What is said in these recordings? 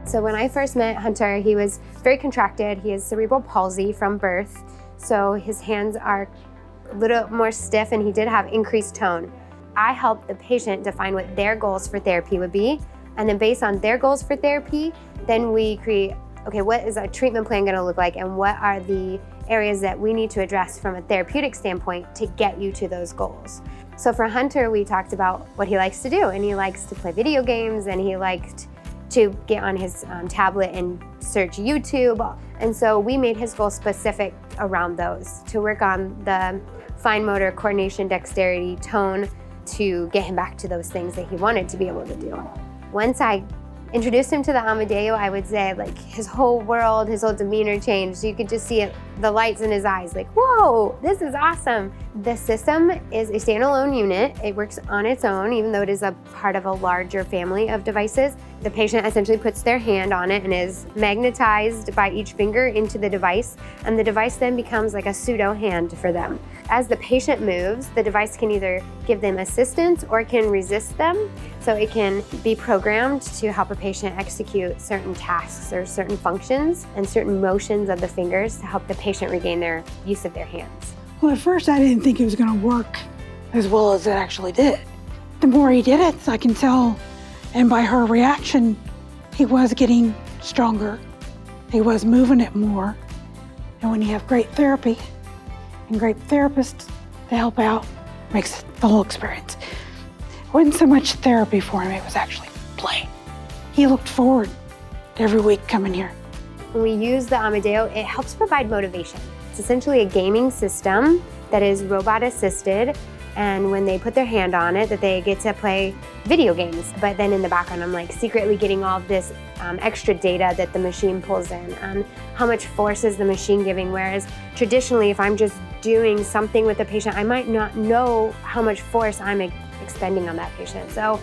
So when I first met Hunter, he was very contracted. He has cerebral palsy from birth, so his hands are a little more stiff and he did have increased tone. I helped the patient define what their goals for therapy would be, and then based on their goals for therapy, then we create, okay, what is our treatment plan gonna look like and what are the areas that we need to address from a therapeutic standpoint to get you to those goals. So for Hunter, we talked about what he likes to do, and he likes to play video games, and he liked to get on his tablet and search YouTube. And so we made his goals specific around those, to work on the fine motor, coordination, dexterity, tone, to get him back to those things that he wanted to be able to do. Once I introduced him to the Amadeo, I would say like his whole world, his whole demeanor changed. You could just see it, the lights in his eyes, like, whoa, this is awesome. The system is a standalone unit. It works on its own, even though it is a part of a larger family of devices. The patient essentially puts their hand on it and is magnetized by each finger into the device, and the device then becomes like a pseudo hand for them. As the patient moves, the device can either give them assistance or it can resist them. So it can be programmed to help a patient execute certain tasks or certain functions and certain motions of the fingers to help the patient regain their use of their hands. Well, at first I didn't think it was going to work as well as it actually did. The more he did it, I can tell, and by her reaction, he was getting stronger. He was moving it more. And when you have great therapy and great therapists to help out, makes the whole experience. It wasn't so much therapy for him, it was actually play. He looked forward to every week coming here. When we use the Amadeo, it helps provide motivation. It's essentially a gaming system that is robot assisted, and when they put their hand on it, that they get to play video games. But then in the background, I'm like secretly getting all of this extra data that the machine pulls in. How much force is the machine giving? Whereas traditionally, if I'm just doing something with the patient, I might not know how much force I'm expending on that patient. So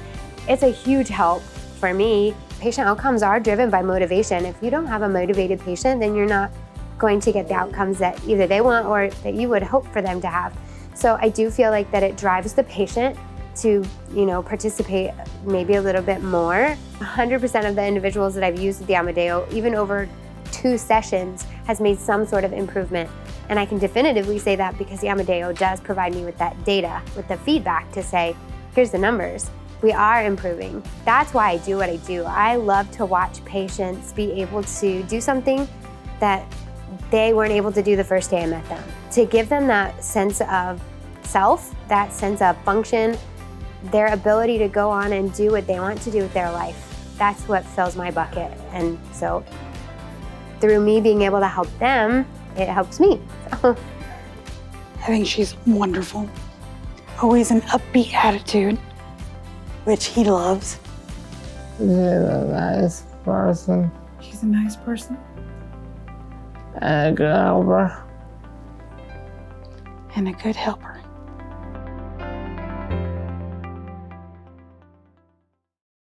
it's a huge help for me. Patient outcomes are driven by motivation. If you don't have a motivated patient, then you're not going to get the outcomes that either they want or that you would hope for them to have. So I do feel like that it drives the patient to, participate maybe a little bit more. 100% of the individuals that I've used with the Amadeo, even over 2 sessions, has made some sort of improvement. And I can definitively say that because the Amadeo does provide me with that data, with the feedback to say, here's the numbers. We are improving. That's why I do what I do. I love to watch patients be able to do something that they weren't able to do the first day I met them. To give them that sense of self, that sense of function, their ability to go on and do what they want to do with their life. That's what fills my bucket. And so through me being able to help them, it helps me. I think she's wonderful. Always an upbeat attitude, which he loves. She's a nice person. She's a nice person. And a good helper. And a good helper.